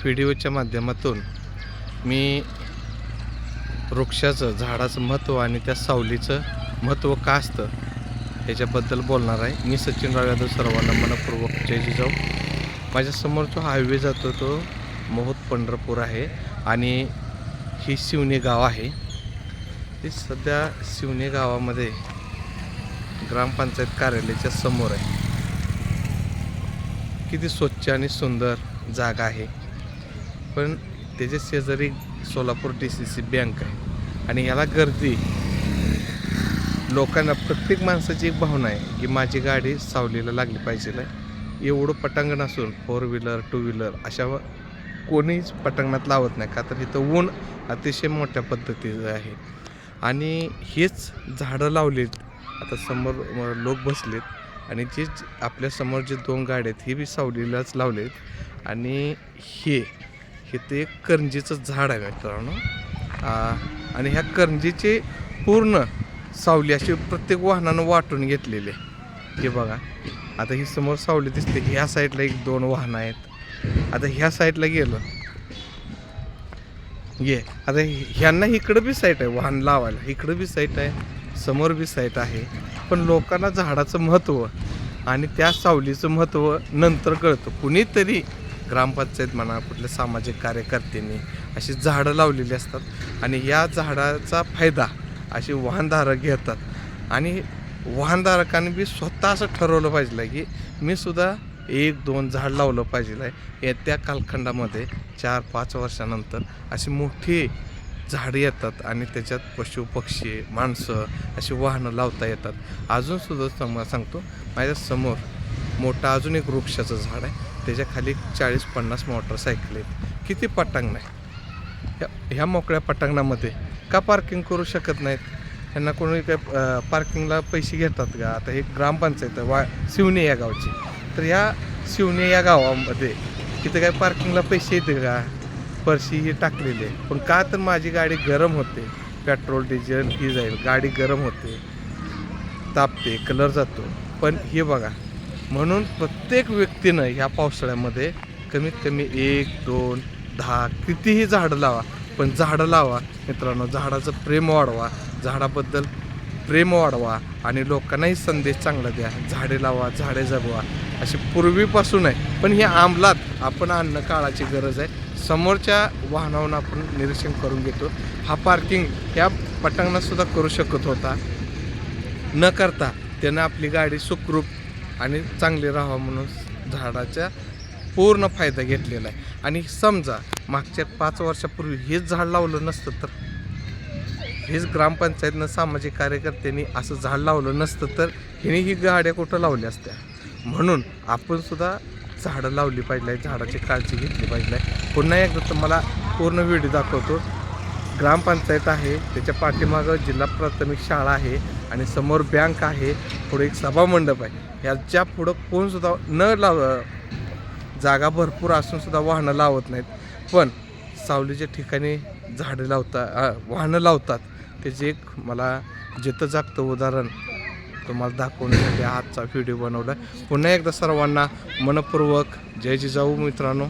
व्हिडिओच्या माध्यमातून मी वृक्षाचं झाडाचं महत्त्व आणि त्या सावलीचं महत्त्व का असतं ह्याच्याबद्दल बोलणार आहे. मी सचिन राव यादव सर्वांना मनपूर्वक जय जिजाऊ. माझ्यासमोर जो हायवे जातो तो मोहोत पंढरपूर आहे आणि ही शिवणे गाव आहे. ते सध्या शिवणे गावामध्ये ग्रामपंचायत कार्यालयाच्या समोर आहे. किती स्वच्छ आणि सुंदर जागा आहे. पण त्याच्या शेजारी सोलापूर DCC बँक आहे आणि ह्याला गर्दी. लोकांना प्रत्येक माणसाची एक भावना आहे की माझी गाडी सावलीला लागली पाहिजे. एवढं पटांगण असून 4 व्हीलर 2 व्हीलर अशा कोणीच पटांगणात लावत नाही, का तर इथं ऊन अतिशय मोठ्या पद्धतीचं आहे. आणि हेच झाडं लावलीत. आता समोर लोक बसलेत आणि जे आपल्यासमोर जे 2 गाड्या आहेत हे बी सावलीलाच लावलेत. आणि हे ते करंजीचं झाड आहे मित्रांनो. आणि ह्या करंजीचे पूर्ण सावली अशी प्रत्येक वाहनानं वाटून घेतलेली आहे. हे बघा, आता ही समोर सावली दिसते. ह्या साईडला 1-2 वाहनं आहेत. आता ह्या साईडला गेलं आता ह्यांना इकडं बी साईट आहे वाहन लावायला, इकडं बी साईट आहे, समोर बी साईट आहे. पण लोकांना झाडाचं महत्त्व आणि त्या सावलीचं महत्त्व नंतर कळतं. कुणीतरी ग्रामपंचायत म्हणा, कुठल्या सामाजिक कार्यकर्त्यांनी अशी झाडं लावलेली असतात आणि या झाडाचा फायदा असे वाहनधारक घेतात. आणि वाहनधारकांनी बी स्वतः असं ठरवलं पाहिजे की मी सुद्धा 1-2 झाड लावलं पाहिजे. येत्या कालखंडामध्ये 4-5 वर्षानंतर अशी मोठी झाडं येतात आणि त्याच्यात पशु पक्षी माणसं अशी वाहनं लावता येतात. अजूनसुद्धा तुम्हाला सांगतो, माझ्यासमोर मोठा अजून एक वृक्षाचं झाड आहे. त्याच्या खाली 40-50 मोटरसायकल आहेत. किती पटांगण आहे. ह्या मोकळ्या पटांगणामध्ये का पार्किंग करू शकत नाहीत? ह्यांना कोणी काय पार्किंगला पैसे घेतात का? आता हे ग्रामपंचायत शिवणे या गावची, तर ह्या शिवणे या गावामध्ये तिथे काय पार्किंगला पैसे येते का? परशी ही टाकलेली आहे. पण का तर माझी गाडी गरम होते, पेट्रोल डिझेल ही जाईल, गाडी गरम होते, तापते, कलर जातो. पण हे बघा, म्हणून प्रत्येक व्यक्तीनं ह्या पावसाळ्यामध्ये कमीत कमी 1-2 10 कितीही झाडं लावा, पण झाडं लावा मित्रांनो. झाडाचं प्रेम वाढवा, झाडाबद्दल प्रेम वाढवा आणि लोकांनाही संदेश चांगला द्या. झाडे लावा, झाडे जगवा अशी पूर्वीपासून आहे. पण हे अंमलात आपण आणणं काळाची गरज आहे. समोरच्या वाहनावरून आपण निरीक्षण करून घेतो. हा पार्किंग ह्या पटांगणातसुद्धा करू शकत होता, न करता त्यानं आपली गाडी सुखरूप आणि चांगली राहावा म्हणून झाडाचा पूर्ण फायदा घेतलेला आहे. आणि समजा मागच्या 5 वर्षापूर्वी हेच झाड लावलं नसतं तर, हेच ग्रामपंचायतनं सामाजिक कार्यकर्त्यांनी असं झाड लावलं नसतं तर ह्याने ही गाड्या कुठं लावल्या असत्या. म्हणून आपण सुद्धा झाडं लावली पाहिजे, झाडाची काळजी घेतली पाहिजे. पुन्हा एकदा तुम्हाला पूर्ण व्हिडिओ दाखवतो. ग्रामपंचायत आहे, त्याच्या पाठीमागं जिल्हा प्राथमिक शाळा आहे आणि समोर बँक आहे, पुढे एक सभामंडप आहे. ह्याच्या पुढं कोणसुद्धा न जागा भरपूर असूनसुद्धा वाहनं लावत नाहीत. पण सावलीच्या ठिकाणी झाडं वाहनं लावतात. त्याचे एक मला जिथं जागतं उदाहरण तुम्हाला दाखवण्यासाठी आजचा व्हिडिओ बनवला. पुन्हा एकदा सर्वांना मनपूर्वक जय जिजाऊ मित्रांनो.